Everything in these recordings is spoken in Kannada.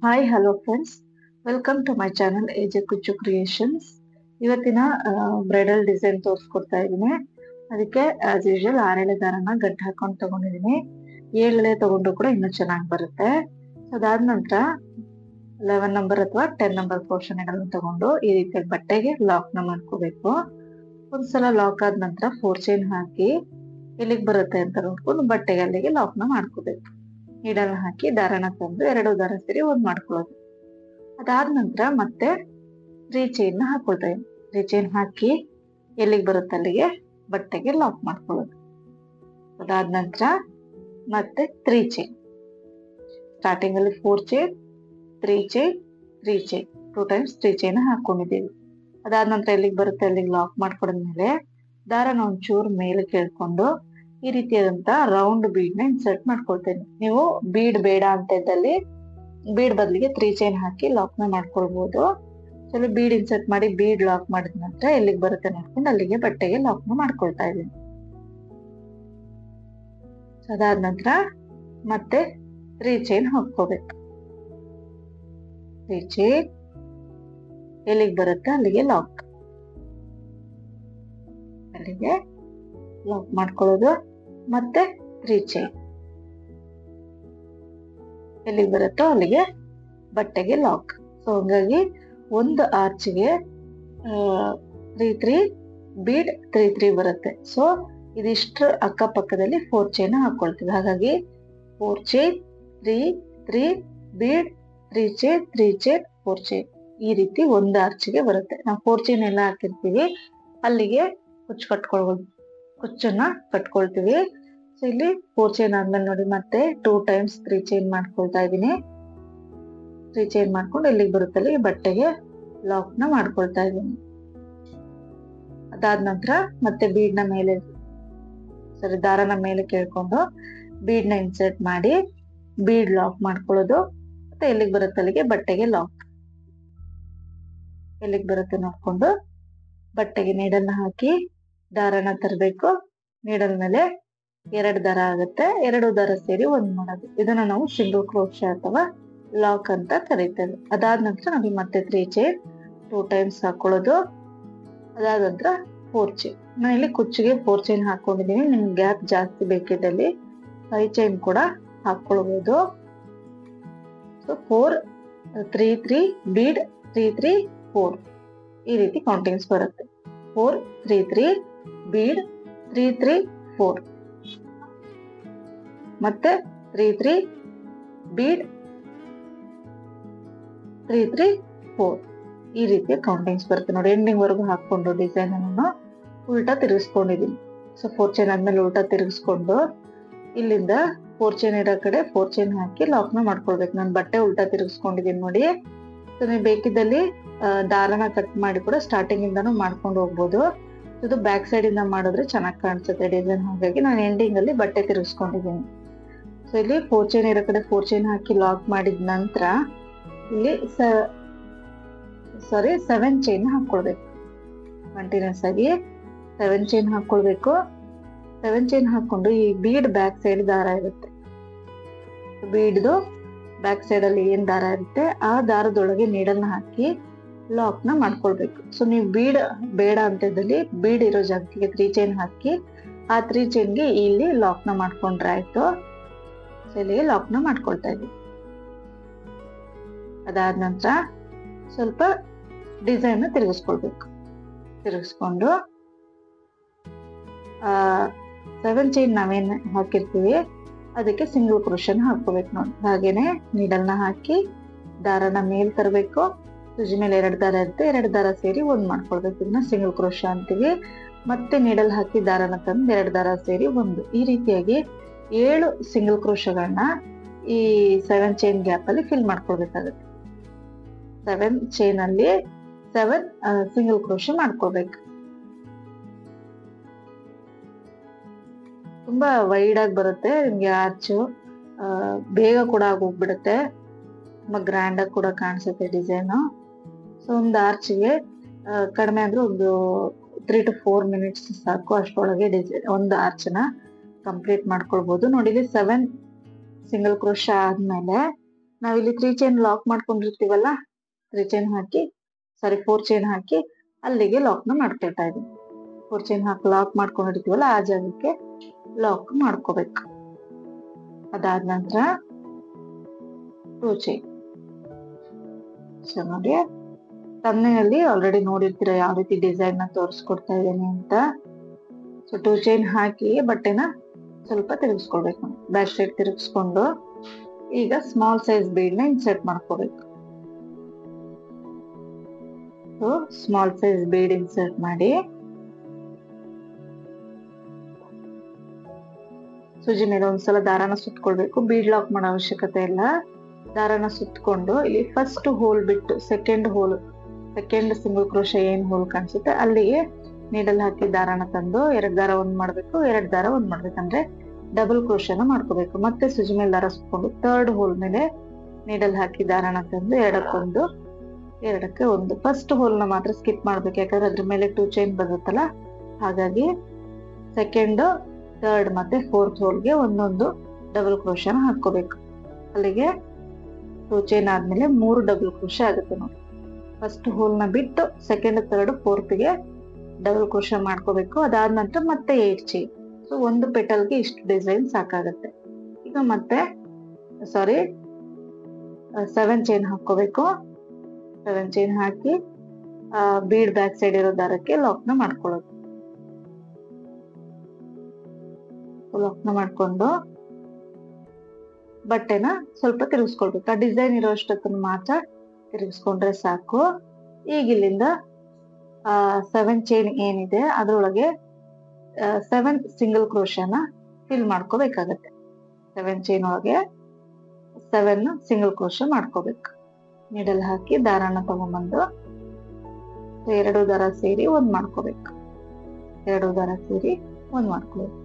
Hi hello friends, welcome to my channel AJ Kuchchu creations. ಇವತ್ತಿನ ಬ್ರೈಡಲ್ ಡಿಸೈನ್ ತೋರಿಸ್ಕೊಡ್ತಾ ಇದ್ದೀನಿ. ಅದಕ್ಕೆ ಆಸ್ ಯೂಶುವಲ್ 6 ದಾರನ ಗಂಟು ಹಾಕೊಂಡು ತಗೊಂಡಿದ್ದೀನಿ. 7 ತಗೊಂಡ್ರು ಕೂಡ ಇನ್ನೂ ಚೆನ್ನಾಗಿ ಬರುತ್ತೆ. ಅದಾದ ನಂತರ 11 ನಂಬರ್ ಅಥವಾ 10 ನಂಬರ್ ಪೋರ್ಷನ್ಗಳನ್ನು ತಗೊಂಡು ಈ ರೀತಿಯಾಗಿ ಬಟ್ಟೆಗೆ ಲಾಕ್ನ ಮಾಡ್ಕೋಬೇಕು. ಒಂದ್ಸಲ ಲಾಕ್ ಆದ ನಂತರ 4 ಚೈನ್ ಹಾಕಿ ಎಲ್ಲಿಗೆ ಬರುತ್ತೆ ಅಂತ ನೋಡ್ಕೊಂಡು ಬಟ್ಟೆಗೆ ಅಲ್ಲಿಗೆ ಲಾಕ್ನ ಮಾಡ್ಕೋಬೇಕು. ನೀಡಲ್ ಹಾಕಿ ದಾರನ ತಂದು 2 ದಾರ ಸೇರಿ ಒಂದ್ ಮಾಡ್ಕೊಳ್ಳೋದು. ಅದಾದ ನಂತರ ಮತ್ತೆ 3 ಚೈನ್ ನ ಹಾಕೊಳ್ತಾ ಇದ್ದೀನಿ. 3 ಚೈನ್ ಹಾಕಿ ಎಲ್ಲಿಗೆ ಬರುತ್ತೆ ಅಲ್ಲಿಗೆ ಬಟ್ಟೆಗೆ ಲಾಕ್ ಮಾಡ್ಕೊಳ್ಳೋದು. ಅದಾದ ನಂತರ ಮತ್ತೆ 3 ಚೈನ್, ಸ್ಟಾರ್ಟಿಂಗ್ ಅಲ್ಲಿ 4 chain, 3 chain, 3 chain, 2 times 3 chain ಹಾಕೊಂಡಿದ್ದೀವಿ. ಅದಾದ ನಂತರ ಎಲ್ಲಿಗೆ ಬರುತ್ತೆ ಅಲ್ಲಿಗೆ ಲಾಕ್ ಮಾಡ್ಕೊಂಡ್ಮೇಲೆ ದಾರನ ಒಂಚೂರು ಮೇಲೆ ಕೇಳ್ಕೊಂಡು ಈ ರೀತಿಯಾದಂತ ರೌಂಡ್ ಬೀಡ್ ನ ಇನ್ಸರ್ಟ್ ಮಾಡ್ಕೊಳ್ತೇನೆ. ನೀವು ಬೀಡ್ ಬೇಡ ಅಂತ ಇದ್ದಲ್ಲಿ ಬೀಡ್ ಬದಲಿಗೆ 3 ಚೈನ್ ಹಾಕಿ ಲಾಕ್ ನ ಮಾಡ್ಕೊಳ್ಬಹುದು. ಚಲೋ ಬೀಡ್ ಇನ್ಸರ್ಟ್ ಮಾಡಿ ಬೀಡ್ ಲಾಕ್ ಮಾಡಿದ ನಂತರ ಎಲ್ಲಿಗೆ ಬರುತ್ತೆ ನೋಡ್ಕೊಂಡು ಅಲ್ಲಿಗೆ ಬಟ್ಟೆಗೆ ಲಾಕ್ ನ ಮಾಡ್ಕೊಳ್ತಾ ಇದ್ದೀನಿ. ಅದಾದ ನಂತರ ಮತ್ತೆ 3 ಚೈನ್ ಹಾಕೋಬೇಕು. 3 ಚೈನ್ ಎಲ್ಲಿಗೆ ಬರುತ್ತೆ ಅಲ್ಲಿಗೆ ಲಾಕ್, ಅಲ್ಲಿಗೆ ಲಾಕ್ ಮಾಡ್ಕೊಳ್ಳೋದು. ಮತ್ತೆ 3 ಚೈನ್ ಎಲ್ಲಿಗೆ ಬರುತ್ತೋ ಅಲ್ಲಿಗೆ ಬಟ್ಟೆಗೆ ಲಾಕ್. ಸೊ ಹಂಗಾಗಿ ಒಂದು ಆರ್ಚ್ಗೆ 3 ಬೀಡ್ 3 ಬರುತ್ತೆ. ಸೊ ಇದಿಷ್ಟು ಅಕ್ಕಪಕ್ಕದಲ್ಲಿ 4 ಚೈನ್ ಹಾಕೊಳ್ತೀವಿ. ಹಾಗಾಗಿ 4 chain 3 bead 3 chain 3 chain 4 chain ಈ ರೀತಿ ಒಂದು ಆರ್ಚ್ಗೆ ಬರುತ್ತೆ. ನಾವು 4 ಚೈನ್ ಎಲ್ಲ ಹಾಕಿರ್ತೀವಿ ಅಲ್ಲಿಗೆ ಕುಚ್ಚನ್ನ ಕಟ್ಕೊಳ್ತೀವಿ. ಸೊ ಇಲ್ಲಿ 4 ಚೈನ್ ಆದ್ಮೇಲೆ ನೋಡಿ ಮತ್ತೆ 2 ಟೈಮ್ಸ್ 3 ಚೈನ್ ಮಾಡ್ಕೊಳ್ತಾ ಇದ್ದೀನಿ. 3 ಚೈನ್ ಮಾಡ್ಕೊಂಡು ಎಲ್ಲಿಗೆ ಬರುತ್ತಲ್ಲಿ ಬಟ್ಟೆಗೆ ಲಾಕ್ ನ ಮಾಡ್ಕೊಳ್ತಾ ಇದ್ದೀನಿ. ಅದಾದ ನಂತರ ಮತ್ತೆ ಬೀಡ್ ನ ಮೇಲೆ ದಾರನ ಮೇಲೆ ಕೇಳ್ಕೊಂಡು ಬೀಡ್ ನ ಇನ್ಸರ್ಟ್ ಮಾಡಿ ಬೀಡ್ ಲಾಕ್ ಮಾಡ್ಕೊಳ್ಳೋದು. ಮತ್ತೆ ಎಲ್ಲಿಗೆ ಬರುತ್ತೆ ಅಲ್ಲಿಗೆ ಬಟ್ಟೆಗೆ ಲಾಕ್. ಎಲ್ಲಿಗೆ ಬರುತ್ತೆ ನೋಡ್ಕೊಂಡು ಬಟ್ಟೆಗೆ ನೀಡಲ್ನ ಹಾಕಿ ದಾರನ ತರಬೇಕು. ನೀಡಲ್ ಮೇಲೆ 2 ದಾರ ಆಗುತ್ತೆ. 2 ದಾರ ಸೇರಿ ಒಂದ್ ಮಾಡೋದು. ಇದನ್ನ ನಾವು ಸಿಂಗಲ್ ಕ್ರೋಶೆ ಅಥವಾ ಲಾಕ್ ಅಂತ ಕರೀತೇವೆ. ಅದಾದ ನಂತರ ನಮಗೆ ಮತ್ತೆ 3 ಚೈನ್ 2 ಟೈಮ್ಸ್ ಹಾಕೊಳ್ಳೋದು. ಅದಾದ ನಂತರ 4 ಚೈನ್. ನಾನು ಇಲ್ಲಿ ಕುಚ್ಚಿಗೆ 4 ಚೈನ್ ಹಾಕೊಂಡಿದ್ದೀನಿ. ನಿಮ್ಗೆ ಗ್ಯಾಪ್ ಜಾಸ್ತಿ ಬೇಕಿದ್ದಲ್ಲಿ 5 ಚೈನ್ ಕೂಡ ಹಾಕೊಳ್ಬಹುದು. ಸೊ 4 3 ಬೀಡ್ 3 4 ಈ ರೀತಿ ಕೌಂಟಿಂಗ್ಸ್ ಬರುತ್ತೆ. 4 3 ಬೀಡ್ 3 4 ಮತ್ತೆ 3 ಬೀಡ್ 3 4 ಈ ರೀತಿಯ ಕೌಂಟಿಂಗ್ಸ್ ಬರುತ್ತೆ ನೋಡಿ. ಎಂಡಿಂಗ್ ವರೆಗೂ ಹಾಕೊಂಡು ಡಿಸೈನ್ ಅನ್ನು ಉಲ್ಟಾ ತಿರುಗಿಸ್ಕೊಂಡಿದೀನಿ. ಸೊ 4 ಚೈನ್ ಆದ್ಮೇಲೆ ಉಲ್ಟಾ ತಿರುಗಿಸ್ಕೊಂಡು ಇಲ್ಲಿಂದ 4 ಚೈನ್ ಇರೋ ಕಡೆ 4 ಚೈನ್ ಹಾಕಿ ಲಾಕ್ ನ ಮಾಡ್ಕೊಳ್ಬೇಕು. ನಾನು ಬಟ್ಟೆ ಉಲ್ಟಾ ತಿರುಗಿಸ್ಕೊಂಡಿದೀನಿ ನೋಡಿ. ಸೊ ನೀವು ಬೇಕಿದ್ದಲ್ಲಿ ದಾರನ ಕಟ್ ಮಾಡಿ ಕೂಡ ಸ್ಟಾರ್ಟಿಂಗ್ ಇಂದಾನು ಮಾಡ್ಕೊಂಡು ಹೋಗ್ಬೋದು. ಇದು ಬ್ಯಾಕ್ ಸೈಡ್ ಇಂದ ಮಾಡಿದ್ರೆ ಚೆನ್ನಾಗಿ ಕಾಣಿಸುತ್ತೆ ಡಿಸೈನ್. ಹಾಗಾಗಿ ನಾನು ಎಂಡಿಂಗ್ ಅಲ್ಲಿ ಬಟ್ಟೆ ತಿರುಗಿಸ್ಕೊಂಡಿದ್ದೀನಿ. ಸೊ ಇಲ್ಲಿ 4 ಚೈನ್ ಇರೋ ಕಡೆ 4 ಚೈನ್ ಹಾಕಿ ಲಾಕ್ ಮಾಡಿದ ನಂತರ ಇಲ್ಲಿ 7 ಚೈನ್ ಹಾಕೊಳ್ಬೇಕು. ಕಂಟಿನ್ಯೂಸ್ ಆಗಿ 7 ಚೈನ್ ಹಾಕೊಳ್ಬೇಕು. 7 ಚೈನ್ ಹಾಕೊಂಡು ಈ ಬೀಡ್ ಬ್ಯಾಕ್ ಸೈಡ್ ದಾರ ಇರುತ್ತೆ. ಬೀಡ್ದು ಬ್ಯಾಕ್ ಸೈಡ್ ಅಲ್ಲಿ ಏನ್ ದಾರ ಇರುತ್ತೆ ಆ ದಾರದೊಳಗೆ ನೀಡಲ್ನ ಹಾಕಿ ಲಾಕ್ ನ ಮಾಡ್ಕೊಳ್ಬೇಕು. ಸೊ ನೀವು ಬೀಡ್ ಬೇಡ ಅಂತ ಇದ್ದಲ್ಲಿ ಬೀಡ್ ಇರೋ ಜಾಗಕ್ಕೆ 3 ಚೈನ್ ಹಾಕಿ ಆ 3 ಚೈನ್ಗೆ ಇಲ್ಲಿ ಲಾಕ್ ನ ಮಾಡ್ಕೊಂಡ್ರೆ ಆಯ್ತು. ಇಲ್ಲಿಗೆ ಲಾಕ್ ನ ಮಾಡ್ಕೊಳ್ತಾ ಇದ್ದೀವಿ. ಅದಾದ ನಂತರ ಸ್ವಲ್ಪ ಡಿಸೈನ್ ತಿರುಗಿಸ್ಕೊಳ್ಬೇಕು. ತಿರುಗಿಸ್ಕೊಂಡು 7 ಚೈನ್ ನಾವೇನ್ ಹಾಕಿರ್ತೀವಿ ಅದಕ್ಕೆ ಸಿಂಗಲ್ ಕ್ರೋಶನ್ ಹಾಕೋಬೇಕು ನೋಡಿ. ಹಾಗೇನೆ ನೀಡಲ್ನ ಹಾಕಿ ದಾರನ ಮೇಲ್ ತರಬೇಕು. ಸುಜಿ ಮೇಲೆ 2 ದಾರ ಇರುತ್ತೆ. 2 ದಾರ ಸೇರಿ ಒಂದ್ ಮಾಡ್ಕೊಳ್ಬೇಕು. ಇದನ್ನ ಸಿಂಗಲ್ ಕ್ರೋಶ ಅಂತೀವಿ. ಮತ್ತೆ ನೀಡಲ್ ಹಾಕಿ ದಾರನ ತಂದು 2 ದಾರ ಸೇರಿ ಒಂದು. ಈ ರೀತಿಯಾಗಿ 7 ಸಿಂಗಲ್ ಕ್ರೋಶಗಳನ್ನ ಈ 7 ಚೈನ್ ಗ್ಯಾಪ್ ಅಲ್ಲಿ ಫಿಲ್ ಮಾಡ್ಕೊಳ್ಬೇಕಾಗುತ್ತೆ. 7 ಚೈನ್ ಅಲ್ಲಿ 7 ಸಿಂಗಲ್ ಕ್ರೋಶ ಮಾಡ್ಕೊಳ್ಬೇಕು. ತುಂಬಾ ವೈಡ್ ಆಗಿ ಬರುತ್ತೆ ನಿಮ್ಗೆ ಆರ್ಚು. ಬೇಗ ಕೂಡ ಆಗೋಗ್ಬಿಡುತ್ತೆ. ತುಂಬಾ ಗ್ರ್ಯಾಂಡ್ ಆಗಿ ಕೂಡ ಕಾಣಿಸುತ್ತೆ ಡಿಸೈನ್. ಸೊ ಒಂದು ಆರ್ಚ್ಗೆ ಕಡಿಮೆ ಅಂದ್ರೆ ಒಂದು 3 to 4 ಮಿನಿಟ್ಸ್ ಸಾಕು. ಅಷ್ಟೊಳಗೆ ಡಿಸೈನ್ ಒಂದು ಆರ್ಚ್ ನ ಕಂಪ್ಲೀಟ್ ಮಾಡ್ಕೊಳ್ಬಹುದು ನೋಡಿ. ಇಲ್ಲಿ 7 ಸಿಂಗಲ್ ಕ್ರೋಶ ಆದ್ಮೇಲೆ ನಾವಿಲ್ಲಿ 3 ಚೈನ್ ಲಾಕ್ ಮಾಡ್ಕೊಂಡಿರ್ತೀವಲ್ಲ, 3 ಚೈನ್ ಹಾಕಿ 4 ಚೈನ್ ಹಾಕಿ ಅಲ್ಲಿಗೆ ಲಾಕ್ ನ ಮಾಡ್ಕೊಳ್ತಾ ಇದೀನಿ. 4 ಚೈನ್ ಹಾಕಿ ಲಾಕ್ ಮಾಡ್ಕೊಂಡಿರ್ತೀವಲ್ಲ ಆ ಜಾಗಕ್ಕೆ ಲಾಕ್ ಮಾಡ್ಕೋಬೇಕು. ಅದಾದ ನಂತರ 2 ಚೈನ್. ಸೊ ನೋಡಿ, ತಮ್ಮನೇಲಿ ಆಲ್ರೆಡಿ ನೋಡಿರ್ತೀರ ಯಾವ ರೀತಿ ಡಿಸೈನ್ ನ ತೋರಿಸ್ಕೊಡ್ತಾ ಇದ್ದೇನೆ ಅಂತ. ಸೊ 2 ಚೈನ್ ಹಾಕಿ ಬಟ್ಟೆನ ಸ್ವಲ್ಪ ತಿರುಗಿಸ್ಕೊಳ್ಬೇಕು. ಬ್ಯಾಕ್ ಸೈಡ್ ತಿರುಗಿಸ್ಕೊಂಡು ಈಗ ಸ್ಮಾಲ್ ಸೈಜ್ ಬೀಡ್ ನ ಇನ್ಸರ್ಟ್ ಮಾಡ್ಕೋಬೇಕು. So small size bead insert ಮಾಡಿ ಸೂಜಿ ಮೇಲೆ ಒಂದ್ಸಲ ದಾರಾನ ಸುತ್ಕೊಳ್ಬೇಕು. ಬೀಡ್ ಲಾಕ್ ಮಾಡೋ ಅವಶ್ಯಕತೆ ಇಲ್ಲ. ದಾರಾನ ಸುತ್ಕೊಂಡು ಇಲ್ಲಿ ಫಸ್ಟ್ ಹೋಲ್ ಬಿಟ್ಟು ಸೆಕೆಂಡ್ ಸಿಂಗಲ್ ಕ್ರೋಶ ಏನ್ ಹೋಲ್ ಕಾಣಿಸುತ್ತೆ ಅಲ್ಲಿಗೆ ನೀಡಲ್ ಹಾಕಿ ದಾರಾನ ತಂದು 2 ದಾರ ಒಂದ್ ಮಾಡ್ಬೇಕು, 2 ದಾರ ಒಂದ್ ಮಾಡ್ಬೇಕಂದ್ರೆ ಡಬಲ್ ಕ್ರೋಶನ ಮಾಡ್ಕೋಬೇಕು. ಮತ್ತೆ ಸೂಜಿ ಮೇಲೆ ದಾರ ಸುತ್ಕೊಂಡು 3rd ಹೋಲ್ ಮೇಲೆ ನೀಡಲ್ ಹಾಕಿ ದಾರಾನ ತಂದು 2ಕ್ಕೆ 1 ಫಸ್ಟ್ ಹೋಲ್ ನ ಮಾತ್ರ ಸ್ಕಿಪ್ ಮಾಡ್ಬೇಕು, ಯಾಕಂದ್ರೆ ಅದ್ರ ಮೇಲೆ 2 ಚೈನ್ ಬರುತ್ತಲ್ಲ. ಹಾಗಾಗಿ ಸೆಕೆಂಡ್, 3rd ಮತ್ತೆ 4th ಹೋಲ್ಗೆ ಒಂದೊಂದು ಡಬಲ್ ಕ್ರೋಶನ ಹಾಕೋಬೇಕು. ಅಲ್ಲಿಗೆ 2 ಚೈನ್ ಆದ್ಮೇಲೆ 3 ಡಬಲ್ ಕ್ರೋಶ ಆಗುತ್ತೆ ನೋಡಿ. ಫಸ್ಟ್ ಹೋಲ್ ನ ಬಿಟ್ಟು second, 3rd, 4th double crochet ಮಾಡ್ಕೋಬೇಕು. ಅದಾದ ನಂತರ ಮತ್ತೆ 8 ಚೈನ್. ಸೊ ಒಂದು ಪೆಟಲ್ಗೆ ಇಷ್ಟು ಡಿಸೈನ್ ಸಾಕಾಗುತ್ತೆ. ಈಗ ಮತ್ತೆ 7 ಚೈನ್ ಹಾಕೋಬೇಕು. 7 ಚೈನ್ ಹಾಕಿ ಬೀಡ್ ಬ್ಯಾಕ್ ಸೈಡ್ ಇರೋ ದಾರಕ್ಕೆ ಲಾಕ್ ನ ಮಾಡ್ಕೊಳ್ಳೋದು. ಲಾಕ್ ನ ಮಾಡ್ಕೊಂಡು ಬಟ್ಟೆನ ಸ್ವಲ್ಪ ತಿರುಗಿಸ್ಕೊಳ್ಬೇಕು. ಆ ಡಿಸೈನ್ ಇರೋ ಅಷ್ಟೊತ್ತನ್ನು ಮಾತ್ರ ತಿರುಗಿಸ್ಕೊಂಡ್ರೆ ಸಾಕು. ಈಗ ಇಲ್ಲಿಂದ 7 ಚೈನ್ ಏನಿದೆ ಅದ್ರೊಳಗೆ 7 ಸಿಂಗಲ್ ಕ್ರೋಶನ ಫಿಲ್ ಮಾಡ್ಕೋಬೇಕಾಗತ್ತೆ. 7 ಚೈನ್ ಒಳಗೆ 7 ಸಿಂಗಲ್ ಕ್ರೋಶ ಮಾಡ್ಕೋಬೇಕು. ನೀಡಲ್ ಹಾಕಿ ದಾರಾನ ತಗೊಂಡ್ಬಂದು 2 ದಾರ ಸೇರಿ ಒಂದ್ ಮಾಡ್ಕೋಬೇಕು. 2 ದಾರ ಸೇರಿ ಒಂದ್ ಮಾಡ್ಕೋಬೇಕು.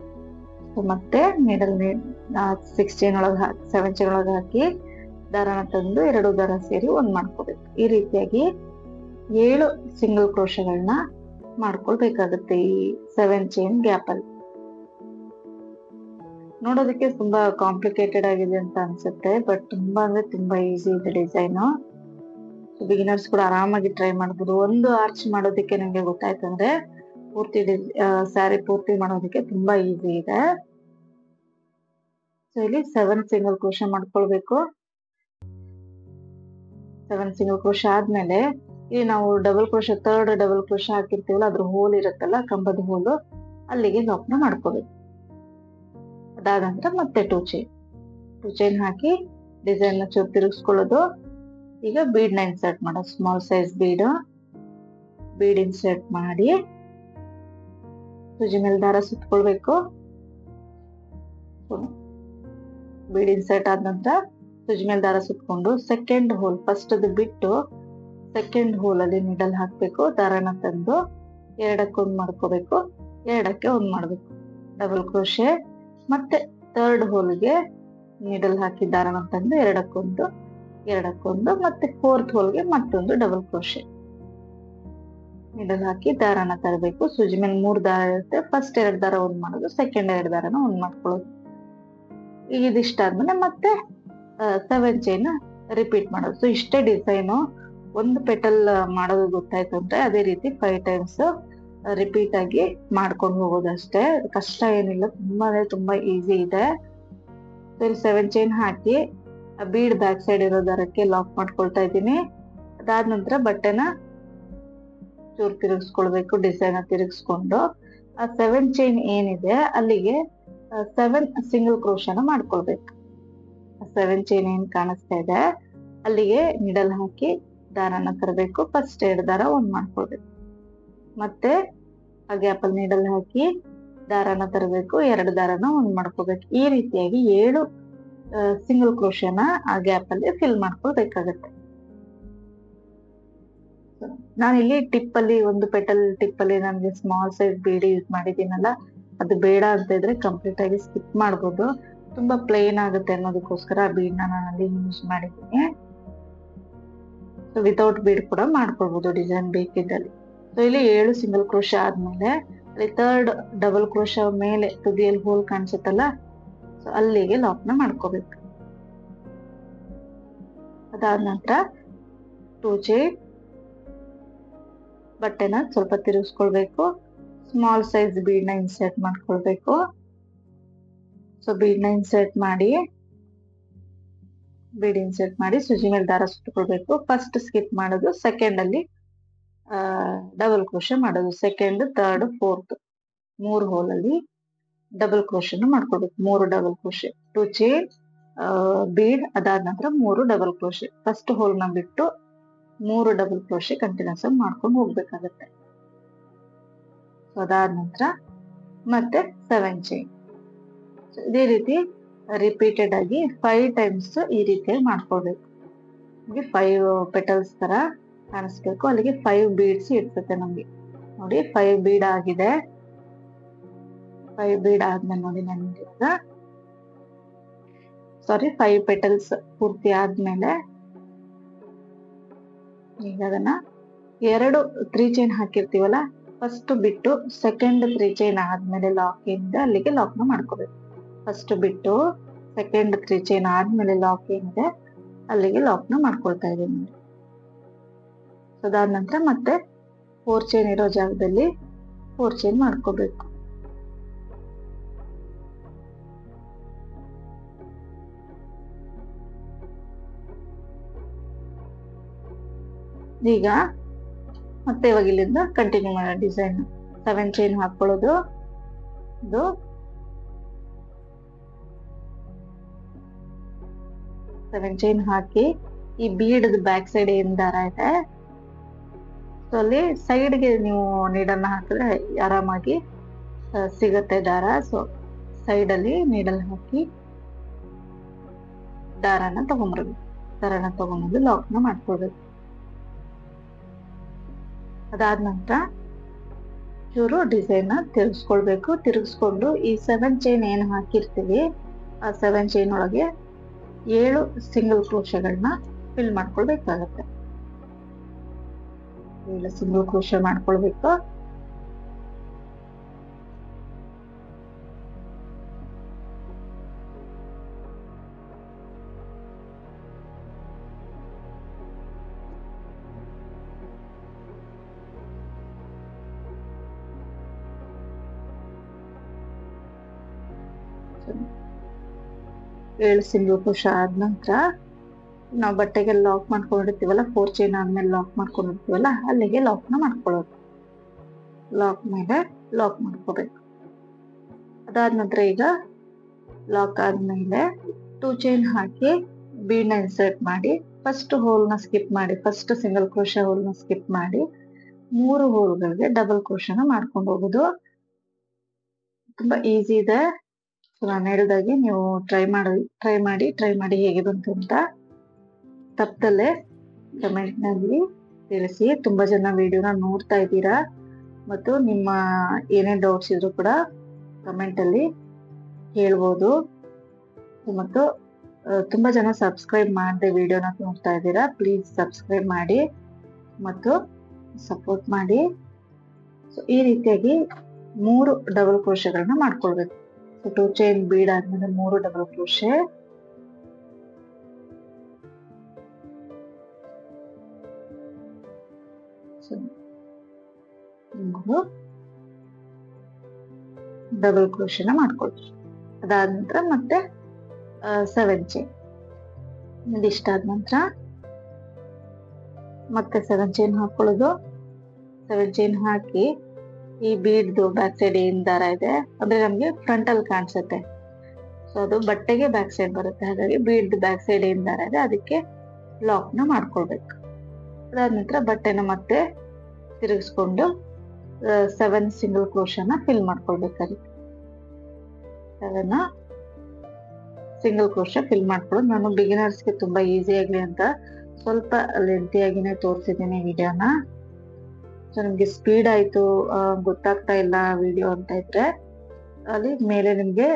ಮತ್ತೆ ನೀಡಲ್ 7 ಚೈನ್ ಒಳಗೆ ಹಾಕಿ ದಾರಾನ ತಂದು 2 ದಾರ ಸೇರಿ ಒಂದ್ ಮಾಡ್ಕೋಬೇಕು. ಈ ರೀತಿಯಾಗಿ 7 ಸಿಂಗಲ್ ಕ್ರೋಶಗಳನ್ನ ಮಾಡ್ಕೊಳ್ಬೇಕಾಗುತ್ತೆ ಈ 7 ಚೈನ್ ಗ್ಯಾಪ್ ಅಲ್ಲಿ. ನೋಡೋದಕ್ಕೆ ತುಂಬಾ ಕಾಂಪ್ಲಿಕೇಟೆಡ್ ಆಗಿದೆ ಅಂತ ಅನ್ಸುತ್ತೆ, ಬಟ್ ತುಂಬಾ ಅಂದ್ರೆ ತುಂಬಾ ಈಸಿ ಇದೆ ಡಿಸೈನ್. ಬಿಗಿನರ್ಸ್ ಕೂಡ ಆರಾಮಾಗಿ ಟ್ರೈ ಮಾಡ್ಬೋದು. ಒಂದು ಆರ್ಚ್ ಮಾಡೋದಕ್ಕೆ ನಂಗೆ ಗೊತ್ತಾಯ್ತು ಅಂದ್ರೆ ಪೂರ್ತಿ ಸ್ಯಾರಿ ಪೂರ್ತಿ ಮಾಡೋದಕ್ಕೆ ತುಂಬಾ ಈಸಿ ಇದೆ. ಸೊ ಇಲ್ಲಿ 7 ಸಿಂಗಲ್ ಕ್ರೋಶ ಮಾಡ್ಕೊಳ್ಬೇಕು. 7 ಸಿಂಗಲ್ ಕ್ರೋಶ ಆದ್ಮೇಲೆ ಇಲ್ಲಿ ನಾವು double crochet 3rd double crochet ಹಾಕಿರ್ತೀವಲ್ಲ ಅದ್ರ ಹೋಲ್ ಇರುತ್ತಲ್ಲ, ಕಂಬದ ಹೋಲು, ಅಲ್ಲಿಗೆ ಲಾಕ್ ನ ಮಾಡ್ಕೋಬೇಕು. ಅದಾದ ನಂತರ ಮತ್ತೆ 2 ಚೈನ್ ಹಾಕಿ ಡಿಸೈನ್ ನ ಚೂರು ತಿರುಗಿಸ್ಕೊಳ್ಳೋದು. ಈಗ ಬೀಡ್ ನ ಇನ್ಸರ್ಟ್ ಮಾಡೋದು. ಸ್ಮಾಲ್ ಸೈಜ್ ಬೀಡ್ ಇನ್ಸರ್ಟ್ ಮಾಡಿ ಸೂಜಿ ಮೇಲೆ ದಾರ ಸುತ್ಕೊಳ್ಬೇಕು. ಬೀಡ್ ಇನ್ಸರ್ಟ್ ಆದ ನಂತರ ಸೂಜಿ ಮೇಲೆ ದಾರ ಸುತ್ಕೊಂಡು ಸೆಕೆಂಡ್ ಹೋಲ್, ಫಸ್ಟ್ ಅದು ಬಿಟ್ಟು ಸೆಕೆಂಡ್ ಹೋಲ್ ಅಲ್ಲಿ ನೀಡಲ್ ಹಾಕ್ಬೇಕು. ದಾರಾನ ತಂದು 2ಕ್ಕೆ 1 ಮಾಡ್ಕೋಬೇಕು, 2ಕ್ಕೆ 1 ಮಾಡ್ಬೇಕು. Double crochet. ಮತ್ತೆ 3rd ಹೋಲ್ಗೆ ನೀಡಲ್ ಹಾಕಿ ದಾರಾನ ತಂದು 2ಕ್ಕೆ 1 ಮತ್ತೆ 4th ಹೋಲ್ಗೆ ಮತ್ತೊಂದು ಡಬಲ್ ಕ್ರೋಶೆ. ನೀಡಲ್ ಹಾಕಿ ದಾರಾನ ತರಬೇಕು. ಸೂಜಿ ಮೇಲೆ 3 ದಾರ ಇರುತ್ತೆ. ಫಸ್ಟ್ 2 ದಾರ ಒಂದ್ ಮಾಡೋದು, ಸೆಕೆಂಡ್ 2 ದಾರನ ಒಂದ್ ಮಾಡ್ಕೊಳ್ಳೋದು. ಈಗ ಇದಿಷ್ಟಾದ್ಮೇಲೆ ಮತ್ತೆ 7 ಚೈನ್ ರಿಪೀಟ್ ಮಾಡೋದು. ಸೊ ಇಷ್ಟೇ ಡಿಸೈನು. ಒಂದು ಪೆಟಲ್ ಮಾಡೋದು ಗೊತ್ತಾಯ್ತು ಅಂದ್ರೆ ಅದೇ ರೀತಿ 5 ಟೈಮ್ಸ್ ರಿಪೀಟ್ ಆಗಿ ಮಾಡ್ಕೊಂಡು ಹೋಗೋದು ಅಷ್ಟೇ. ಕಷ್ಟ ಏನಿಲ್ಲ, ತುಂಬಾ ಈಸಿ ಇದೆ. 7 ಚೈನ್ ಹಾಕಿ ಬೀಡ್ ಬ್ಯಾಕ್ ಸೈಡ್ ಇರೋ ದಾರಕ್ಕೆ ಲಾಕ್ ಮಾಡ್ಕೊಳ್ತಾ ಇದ್ದೀನಿ. ಅದಾದ ನಂತರ ಬಟ್ಟೆನ ಚೂರು ತಿರುಗಿಸ್ಕೊಳ್ಬೇಕು. ಡಿಸೈನ್ ತಿರುಗಿಸ್ಕೊಂಡು ಆ 7 ಚೈನ್ ಏನಿದೆ ಅಲ್ಲಿಗೆ 7 ಸಿಂಗಲ್ ಕ್ರೋಶನ ಮಾಡ್ಕೊಳ್ಬೇಕು. 7 ಚೈನ್ ಏನ್ ಕಾಣಿಸ್ತಾ ಇದೆ ಅಲ್ಲಿಗೆ ನಿಡಲ್ ಹಾಕಿ ದಾರಾನ ತರಬೇಕು. ಫಸ್ಟ್ 2 ದಾರ ಒಂದ್ ಮಾಡ್ಕೊಳ್ಬೇಕು. ಮತ್ತೆ ಆ ಗ್ಯಾಪ್ ಅಲ್ಲಿ ನೀಡಲ್ ಹಾಕಿ ದಾರಾನ ತರಬೇಕು. 2 ದಾರನ ಒಂದ್ ಮಾಡ್ಕೋಬೇಕು. ಈ ರೀತಿಯಾಗಿ 7 ಸಿಂಗಲ್ ಕ್ರೋಶನ ಆ ಗ್ಯಾಪ್ ಅಲ್ಲಿ ಫಿಲ್ ಮಾಡ್ಕೊಳ್ಬೇಕಾಗತ್ತೆ. ನಾನಿಲ್ಲಿ ಒಂದು ಪೆಟಲ್ ಟಿಪ್ ಅಲ್ಲಿ ನನ್ಗೆ ಸ್ಮಾಲ್ ಸೈಜ್ ಬೀಡಿ ಯೂಸ್ ಮಾಡಿದ್ದೀನಲ್ಲ, ಅದು ಬೇಡ ಅಂತ ಇದ್ರೆ ಕಂಪ್ಲೀಟ್ ಆಗಿ ಸ್ಕಿಪ್ ಮಾಡ್ಬೋದು. ತುಂಬಾ ಪ್ಲೇನ್ ಆಗುತ್ತೆ ಅನ್ನೋದಕ್ಕೋಸ್ಕರ ಆ ಬೀಡ್ ನಾನು ಅಲ್ಲಿ ಯೂಸ್ ಮಾಡಿದ್ದೀನಿ. ವಿತೌಟ್ ಬೀಡ್ ಕೂಡ ಮಾಡ್ಕೊಳ್ಬಹುದು ಡಿಸೈನ್ ಬೇಕಿದ್ದಲ್ಲಿ. ಸೊ ಇಲ್ಲಿ 7 ಸಿಂಗಲ್ ಕ್ರೋಶ ಆದ್ಮೇಲೆ ಅಲ್ಲಿ 3rd ಡಬಲ್ ಕ್ರೋಶ ಮೇಲೆ ತುದಿಯಲ್ಲಿ ಹೋಲ್ ಕಾಣಿಸುತ್ತಲ್ಲ, ಸೊ ಅಲ್ಲಿಗೆ ಲಾಕ್ ನ ಮಾಡ್ಕೋಬೇಕು. ಅದಾದ ನಂತರ 2 ಚೈನ್ ಬಟ್ಟೆನ ಸ್ವಲ್ಪ ತಿರುಗಿಸ್ಕೊಳ್ಬೇಕು. ಸ್ಮಾಲ್ ಸೈಜ್ ಬೀಡ್ನ ಇನ್ಸರ್ಟ್ ಮಾಡ್ಕೊಳ್ಬೇಕು. ಸೊ ಬೀಡ್ನ ಇನ್ಸರ್ಟ್ ಮಾಡಿ ಸೂಜಿ ಮೇಲೆ ದಾರ ಸುತ್ತಕೊಳ್ಬೇಕು. ಫಸ್ಟ್ ಸ್ಕಿಪ್ ಮಾಡೋದು, ಸೆಕೆಂಡ್ ಅಲ್ಲಿ ಡಬಲ್ ಕ್ರೋಶೆ ಮಾಡೋದು. ಸೆಕೆಂಡ್, ಥರ್ಡ್, ಫೋರ್ತ್ 3 ಹೋಲ್ ಅಲ್ಲಿ ಡಬಲ್ ಕ್ರೋಶೆ ಮಾಡ್ಕೊಳ್ಬೇಕು. 3 ಡಬಲ್ ಕ್ರೋಶೆ, 2 ಚೈನ್ ಬೀಡ್, ಅದಾದ ನಂತರ 3 ಡಬಲ್ ಕ್ರೋಶೆ. ಫಸ್ಟ್ ಹೋಲ್ ನ ಬಿಟ್ಟು 3 ಡಬಲ್ ಕ್ರೋಶೆ ಕಂಟಿನ್ಯೂಸ್ ಆಗಿ ಮಾಡ್ಕೊಂಡು ಹೋಗ್ಬೇಕಾಗತ್ತೆ. ಅದಾದ ನಂತರ ಮತ್ತೆ 7 ಚೈನ್. ಇದೇ ರೀತಿ ರಿಪೀಟೆಡ್ ಆಗಿ 5 ಟೈಮ್ಸ್ ಈ ರೀತಿಯಾಗಿ ಮಾಡ್ಕೊಳ್ಬೇಕು. 5 ಪೆಟಲ್ಸ್ ತರ ಕಾಣಿಸ್ಬೇಕು. ಅಲ್ಲಿಗೆ 5 ಬೀಡ್ಸ್ ಇರ್ತದೆ ನಮ್ಗೆ. ನೋಡಿ 5 ಬೀಡ್ ಆಗಿದೆ. 5 ಬೀಡ್ ಆದ್ಮೇಲೆ ನೋಡಿ ನನಗೆ ಇವಾಗ 5 ಪೆಟಲ್ಸ್ ಪೂರ್ತಿ ಆದ್ಮೇಲೆ ಈಗ ಅದನ್ನ 2 3 ಚೈನ್ ಹಾಕಿರ್ತೀವಲ್ಲ, ಫಸ್ಟ್ ಬಿಟ್ಟು ಸೆಕೆಂಡ್ 3 ಚೈನ್ ಆದ್ಮೇಲೆ ಲಾಕ್ ಏನಿದೆ ಅಲ್ಲಿಗೆ ಲಾಕ್ ನ ಮಾಡ್ಕೋಬೇಕು. ಫಸ್ಟ್ ಬಿಟ್ಟು ಸೆಕೆಂಡ್ 3 ಚೈನ್ ಆದ್ಮೇಲೆ ಲಾಕ್ ಏನಿದೆ ಅಲ್ಲಿಗೆ ಲಾಕ್ ನ ಮಾಡ್ಕೊಳ್ತಾ ಇದ್ದೀನಿ. ಅದಾದ ನಂತರ ಮತ್ತೆ 4 ಚೈನ್ ಇರೋ ಜಾಗದಲ್ಲಿ 4 ಚೈನ್ ಮಾಡ್ಕೋಬೇಕು. ಈಗ ಮತ್ತೆ ಇವಾಗ ಇಲ್ಲಿಂದ ಕಂಟಿನ್ಯೂ ಮಾಡೋ ಡಿಸೈನ್. 7 ಚೈನ್ ಹಾಕೊಳ್ಳೋದು, ಇದು 7 ಚೈನ್ ಹಾಕಿ ಈ ಬೀಡ್ ಬ್ಯಾಕ್ ಸೈಡ್ ಏನ್ ದಾರ ಇದೆ ಸೊ ಅಲ್ಲಿ ಸೈಡ್ಗೆ ನೀವು ನೀಡಲ್ನ ಹಾಕಿದ್ರೆ ಆರಾಮಾಗಿ ಸಿಗತ್ತೆ ದಾರ. ಸೊ ಸೈಡ್ ಅಲ್ಲಿ ನೀಡಲ್ ಹಾಕಿ ದಾರನ ತಗೊಂಡ್ಬಂದು ಲಾಕ್ ನ ಮಾಡ್ಕೊಳ್ಬೇಕು. ಅದಾದ ನಂತರ ಚೂರು ಡಿಸೈನ್ ನ ತಿರುಗಿಸ್ಕೊಂಡು ಈ 7 ಚೈನ್ ಏನ್ ಹಾಕಿರ್ತೀವಿ ಆ 7 ಚೈನ್ ಒಳಗೆ 7 ಸಿಂಗಲ್ ಕ್ರೋಶೆಗಳನ್ನ ಫಿಲ್ ಮಾಡ್ಕೊಳ್ಬೇಕಾಗತ್ತೆ. 7 ಸಿಂಗಲ್ ಕ್ರೋಶೆ ಮಾಡ್ಕೊಳ್ಬೇಕು. ಏಳು ಸಿಂಗಲ್ ಕ್ರೋಶೆ ಆದ ನಂತರ ನಾವು ಬಟ್ಟೆಗೆ ಲಾಕ್ ಮಾಡ್ಕೊಂಡಿರ್ತೀವಲ್ಲ, 4 ಚೈನ್ ಆದ್ಮೇಲೆ ಲಾಕ್ ಮಾಡ್ಕೊಂಡಿರ್ತೀವಲ್ಲ ಅಲ್ಲಿಗೆ ಲಾಕ್ ನ ಮಾಡ್ಕೊಳ್ಳೋದು. ಲಾಕ್ ಮೇಲೆ ಲಾಕ್ ಮಾಡ್ಕೋಬೇಕು. ಅದಾದ ನಂತರ ಈಗ ಲಾಕ್ ಆದ್ಮೇಲೆ 2 ಚೈನ್ ಹಾಕಿ ಬೀಡ್ ನ ಇನ್ಸರ್ಟ್ ಮಾಡಿ ಫಸ್ಟ್ ಹೋಲ್ ನ ಸ್ಕಿಪ್ ಮಾಡಿ, ಫಸ್ಟ್ ಸಿಂಗಲ್ ಕ್ರೋಶೆ ಹೋಲ್ ನ ಸ್ಕಿಪ್ ಮಾಡಿ 3 ಹೋಲ್ಗಳಿಗೆ ಡಬಲ್ ಕ್ರೋಶೆನ ಮಾಡ್ಕೊಂಡು ಹೋಗೋದು. ತುಂಬಾ ಈಸಿ ಇದೆ. ನಾನು ಹೇಳಿದಾಗೆ ನೀವು ಟ್ರೈ ಮಾಡಿ ಹೇಗೆ ಬಂತು ಅಂತ ತಪ್ಪದಲ್ಲೇ ಕಮೆಂಟ್ ನಲ್ಲಿ ತಿಳಿಸಿ. ತುಂಬಾ ಜನ ವಿಡಿಯೋನ ನೋಡ್ತಾ ಇದ್ದೀರಾ ಮತ್ತು ನಿಮ್ಮ ಏನೇ ಡೌಟ್ಸ್ ಇದ್ರು ಕೂಡ ಕಮೆಂಟ್ ಅಲ್ಲಿ ಹೇಳ್ಬೋದು. ಮತ್ತು ತುಂಬಾ ಜನ ಸಬ್ಸ್ಕ್ರೈಬ್ ಮಾಡದೆ ವಿಡಿಯೋನ ನೋಡ್ತಾ ಇದ್ದೀರಾ. ಪ್ಲೀಸ್ ಸಬ್ಸ್ಕ್ರೈಬ್ ಮಾಡಿ ಮತ್ತು ಸಪೋರ್ಟ್ ಮಾಡಿ. ಈ ರೀತಿಯಾಗಿ 3 ಡಬಲ್ ಕ್ರೋಶೆಗಳನ್ನ ಮಾಡ್ಕೊಳ್ಬೇಕು. 2 ಚೈನ್ ಬೀಡ್ ಆದ್ಮೇಲೆ 3 ಡಬಲ್ ಕ್ರೋಶೆ, ಡಬಲ್ ಕ್ರೋಶೆನ ಮಾಡ್ಕೊಳ್ತೀವಿ. ಅದಾದ ನಂತರ ಮತ್ತೆ 7 ಚೈನ್. ಇದಿಷ್ಟ ಆದ ನಂತರ ಮತ್ತೆ 7 ಚೈನ್ ಹಾಕೊಳ್ಳೋದು. 7 ಚೈನ್ ಹಾಕಿ ಈ ಬೀಡ್ದು ಬ್ಯಾಕ್ ಸೈಡ್ ಏನ್ ದಾರ ಇದೆ ಅಂದ್ರೆ ನಮ್ಗೆ ಫ್ರಂಟ್ ಅಲ್ಲಿ ಕಾಣಿಸುತ್ತೆ, ಸೊ ಅದು ಬಟ್ಟೆಗೆ ಬ್ಯಾಕ್ ಸೈಡ್ ಬರುತ್ತೆ. ಹಾಗಾಗಿ ಬೀಡ್ ಬ್ಯಾಕ್ ಸೈಡ್ ಏನ್ ದಾರ ಇದೆ ಅದಕ್ಕೆ ಲಾಕ್ ನ ಮಾಡ್ಕೊಳ್ಬೇಕು. ಅದಾದ ನಂತರ ಬಟ್ಟೆನ ಮತ್ತೆ ತಿರುಗಿಸ್ಕೊಂಡು 7 ಸಿಂಗಲ್ ಕ್ರೋಶೆನ ಫಿಲ್ ಮಾಡ್ಕೊಳ್ಬೇಕು. ಅದಕ್ಕೆ 7 ಸಿಂಗಲ್ ಕ್ರೋಶೆ ಫಿಲ್ ಮಾಡ್ಕೊಳ್ಳೋದು. ನಾನು ಬಿಗಿನರ್ಸ್ಗೆ ತುಂಬಾ ಈಸಿ ಆಗ್ಲಿ ಅಂತ ಸ್ವಲ್ಪ ಲೆಂತಿ ಆಗಿನೇ ತೋರಿಸಿದ್ದೀನಿ ವಿಡಿಯೋನ. ಸೊ ನಿಮ್ಗೆ ಸ್ಪೀಡ್ ಆಯ್ತು ಗೊತ್ತಾಗ್ತಾ ಇಲ್ಲ ವಿಡಿಯೋ ಅಂತ ಇದ್ರೆ ಅಲ್ಲಿ ಮೇಲೆ ನಿಮ್ಗೆ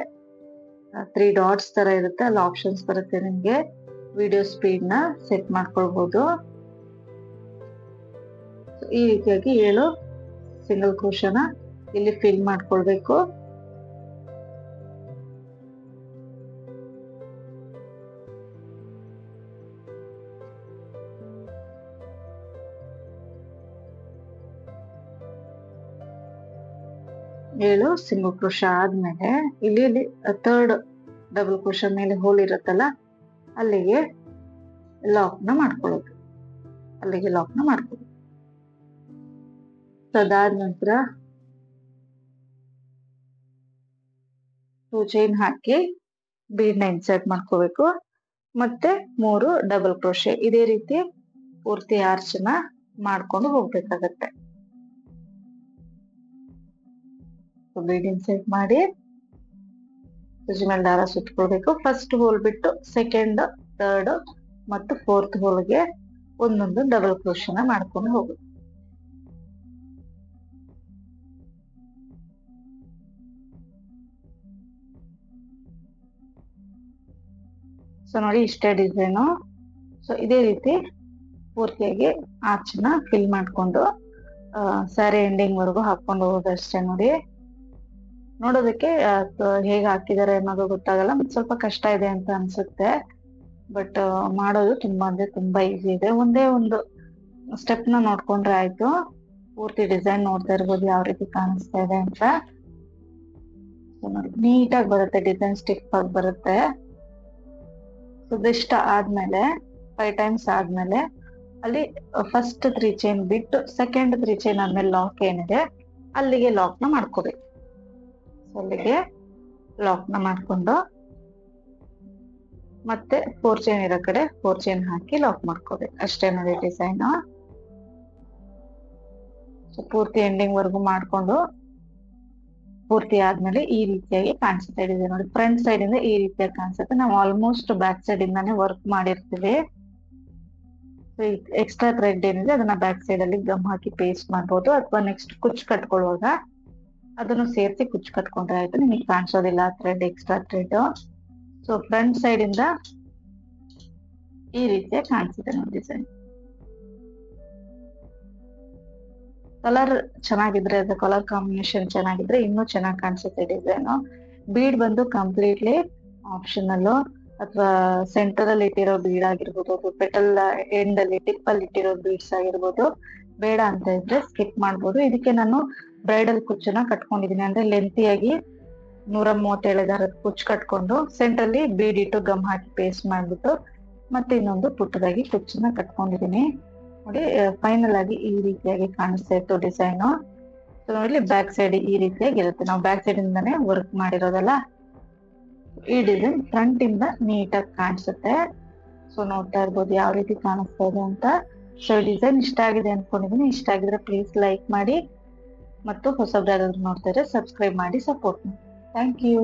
3 ಡಾಟ್ಸ್ ತರ ಇರುತ್ತೆ, ಅಲ್ಲಿ ಆಪ್ಷನ್ಸ್ ಬರುತ್ತೆ. ನಿಮ್ಗೆ ವಿಡಿಯೋ ಸ್ಪೀಡ್ ನ ಸೆಟ್ ಮಾಡ್ಕೊಳ್ಬಹುದು. ಈ ರೀತಿಯಾಗಿ 7 ಸಿಂಗಲ್ ಕ್ರೋಶೆನ ಇಲ್ಲಿ ಫಿಲ್ ಮಾಡ್ಕೊಳ್ಬೇಕು. 7 ಸಿಂಗಲ್ ಕ್ರೋಶ ಆದ್ಮೇಲೆ ಇಲ್ಲಿ ಥರ್ಡ್ ಡಬಲ್ ಕ್ರೋಶ ಮೇಲೆ ಹೋಲ್ ಇರುತ್ತಲ್ಲ ಅಲ್ಲಿಗೆ ಲಾಕ್ನ ಮಾಡ್ಕೊಳ್ಳೋದು. ಅದಾದ ನಂತರ 2 ಚೈನ್ ಹಾಕಿ ಬೀಡ್ನ ಇನ್ಸರ್ಟ್ ಮಾಡ್ಕೋಬೇಕು. ಮತ್ತೆ 3 ಡಬಲ್ ಕ್ರೋಶೆ. ಇದೇ ರೀತಿ ಪೂರ್ತಿ ಆರ್ಚ್ ನ ಮಾಡ್ಕೊಂಡು ಹೋಗ್ಬೇಕಾಗತ್ತೆ. ಬೀಡ್ ಇನ್ಸರ್ಟ್ ಮಾಡಿ ಸೂಜಿ ಮೇಲೆ ದಾರ ಸುತ್ಕೊಳ್ಬೇಕು. ಫಸ್ಟ್ ಹೋಲ್ ಬಿಟ್ಟು ಸೆಕೆಂಡ್, ಥರ್ಡ್ ಮತ್ತು ಫೋರ್ತ್ ಹೋಲ್ಗೆ ಒಂದೊಂದು ಡಬಲ್ ಕ್ರೋಶನ ಮಾಡ್ಕೊಂಡು ಹೋಗುದು. ಸೊ ನೋಡಿ ಇಷ್ಟೇ ಡಿಸೈನು. ಸೊ ಇದೇ ರೀತಿ ಪೂರ್ತಿಯಾಗಿ ಆರ್ಚ್ ನ ಫಿಲ್ ಮಾಡ್ಕೊಂಡು ಸ್ಯಾರಿ ಎಂಡಿಂಗ್ ವರೆಗೂ ಹಾಕೊಂಡು ಹೋಗೋದಷ್ಟೇ. ನೋಡಿ, ನೋಡೋದಕ್ಕೆ ಹೇಗೆ ಹಾಕಿದ್ದಾರೆ ಅನ್ನೋದು ಗೊತ್ತಾಗಲ್ಲ, ಮತ್ತೆ ಸ್ವಲ್ಪ ಕಷ್ಟ ಇದೆ ಅಂತ ಅನ್ಸುತ್ತೆ. ಬಟ್ ಮಾಡೋದು ತುಂಬಾ ಅಂದ್ರೆ ತುಂಬಾ ಈಸಿ ಇದೆ. ಒಂದೇ ಒಂದು ಸ್ಟೆಪ್ ನ ನೋಡ್ಕೊಂಡ್ರೆ ಆಯ್ತು. ಪೂರ್ತಿ ಡಿಸೈನ್ ನೋಡ್ತಾ ಇರ್ಬೋದು ಯಾವ ರೀತಿ ಕಾಣಿಸ್ತಾ ಇದೆ ಅಂತ. ನೀಟಾಗಿ ಬರುತ್ತೆ, ಡಿಸೈನ್ ಸ್ಟಿಫ್ ಆಗಿ ಬರುತ್ತೆ. ಇಷ್ಟ ಆದ್ಮೇಲೆ 5 ಟೈಮ್ಸ್ ಆದ್ಮೇಲೆ ಅಲ್ಲಿ ಫಸ್ಟ್ 3 ಚೈನ್ ಬಿಟ್ಟು ಸೆಕೆಂಡ್ 3 ಚೈನ್ ಆದ್ಮೇಲೆ ಲಾಕ್ ಏನಿದೆ ಅಲ್ಲಿಗೆ ಲಾಕ್ ನ ಮಾಡ್ಕೋಬೇಕು. ಅಲ್ಲಿಗೆ ಲಾಕ್ ನ ಮಾಡ್ಕೊಂಡು ಮತ್ತೆ 4 ಚೈನ್ ಇರೋ ಕಡೆ 4 ಚೈನ್ ಹಾಕಿ ಲಾಕ್ ಮಾಡ್ಕೋಬೇಕು. ಅಷ್ಟೇ ನೋಡಿ ಡಿಸೈನ್. ಪೂರ್ತಿ ಎಂಡಿಂಗ್ ವರ್ಗು ಮಾಡ್ಕೊಂಡು ಪೂರ್ತಿ ಆದ್ಮೇಲೆ ಈ ರೀತಿಯಾಗಿ ಕಾಣಿಸುತ್ತೆ ಡಿಸೈನ್. ನೋಡಿ, ಫ್ರಂಟ್ ಸೈಡ್ ಇಂದ ಈ ರೀತಿಯಾಗಿ ಕಾಣಿಸುತ್ತೆ. ನಾವು ಆಲ್ಮೋಸ್ಟ್ ಬ್ಯಾಕ್ ಸೈಡ್ ಇಂದಾನೆ ವರ್ಕ್ ಮಾಡಿರ್ತೀವಿ. ಎಕ್ಸ್ಟ್ರಾ ಥ್ರೆಡ್ ಏನಿದೆ ಅದನ್ನ ಬ್ಯಾಕ್ ಸೈಡ್ ಅಲ್ಲಿ ಗಮ್ ಹಾಕಿ ಪೇಸ್ಟ್ ಮಾಡ್ಬೋದು, ಅಥವಾ ನೆಕ್ಸ್ಟ್ ಕುಚ್ ಕಟ್ಕೊಳ್ಳುವಾಗ ಅದನ್ನು ಸೇರಿಸಿ ಕುಚ್ ಕಟ್ಕೊಂಡ್ರೆ ಆಯ್ತು. ನಿಮಗೆ ಕಾಣಿಸೋದಿಲ್ಲ thread, extra thread. So front side ಇಂದ ಈ ರೀತಿಯಾಗಿ ಕಾಣಿಸುತ್ತೆ ನೋಡಿ ಡಿಸೈನ್. ಕಲರ್ ಚೆನ್ನಾಗಿದ್ರೆ, ಅದು ಕಲರ್ ಕಾಂಬಿನೇಷನ್ ಚೆನ್ನಾಗಿದ್ರೆ ಇನ್ನೂ ಚೆನ್ನಾಗಿ ಕಾಣಿಸುತ್ತೆ ಡಿಸೈನ್. ಬೀಡ್ ಬಂದು ಕಂಪ್ಲೀಟ್ಲಿ ಆಪ್ಷನಲ್, ಅಥವಾ ಸೆಂಟರ್ ಅಲ್ಲಿ ಇಟ್ಟಿರೋ ಬೀಡ್ ಆಗಿರ್ಬೋದು, ಅಥವಾ ಪೆಟಲ್ ಎಂಡ್ ಅಲ್ಲಿ ಟಿಪ್ ಅಲ್ಲಿ ಇಟ್ಟಿರೋ ಬೀಡ್ಸ್ ಆಗಿರ್ಬೋದು. ಬೇಡ ಅಂತ ಇದ್ರೆ ಸ್ಕಿಪ್ ಮಾಡ್ಬೋದು. ಇದಕ್ಕೆ ನಾನು ಬ್ರೈಡಲ್ ಕುಚ್ಚನ್ನ ಕಟ್ಕೊಂಡಿದೀನಿ. ಅಂದ್ರೆ ಲೆಂತಿಯಾಗಿ 137 ದಾರದ ಕುಚ್ಚು ಕಟ್ಕೊಂಡು ಸೆಂಟ್ರಲ್ಲಿ ಬೀಡ್ ಇಟ್ಟು ಗಮ್ ಹಾಕಿ ಪೇಸ್ಟ್ ಮಾಡ್ಬಿಟ್ಟು ಮತ್ತೆ ಇನ್ನೊಂದು ಪುಟ್ಟದಾಗಿ ಕುಚ್ಚನ್ನ ಕಟ್ಕೊಂಡಿದೀನಿ. ನೋಡಿ, ಫೈನಲ್ ಆಗಿ ಈ ರೀತಿಯಾಗಿ ಕಾಣಿಸ್ತಾ ಇತ್ತು ಡಿಸೈನ್. ಸೊ ನೋಡಿ, ಬ್ಯಾಕ್ ಸೈಡ್ ಈ ರೀತಿಯಾಗಿ ಇರುತ್ತೆ. ನಾವು ಬ್ಯಾಕ್ ಸೈಡ್ ಇಂದಾನೆ ವರ್ಕ್ ಮಾಡಿರೋದಲ್ಲ. ಈ ಡಿಸೈನ್ ಫ್ರಂಟ್ ಇಂದ ನೀಟಾಗಿ ಕಾಣಿಸುತ್ತೆ. ಸೊ ನೋಡ್ತಾ ಇರ್ಬೋದು ಯಾವ ರೀತಿ ಕಾಣಿಸ್ತಾ ಇದೆ ಅಂತ. ಸೊ ಡಿಸೈನ್ ಇಷ್ಟ ಆಗಿದೆ ಅನ್ಕೊಂಡಿದೀನಿ. ಇಷ್ಟ ಆಗಿದ್ರೆ ಪ್ಲೀಸ್ ಲೈಕ್ ಮಾಡಿ, ಮತ್ತು ಹೊಸಬ್ರು ಯಾರಾದ್ರೂ ನೋಡ್ತಾ ಇದ್ರೆ ಸಬ್ಸ್ಕ್ರೈಬ್ ಮಾಡಿ ಸಪೋರ್ಟ್ ಮಾಡಿ. Thank you.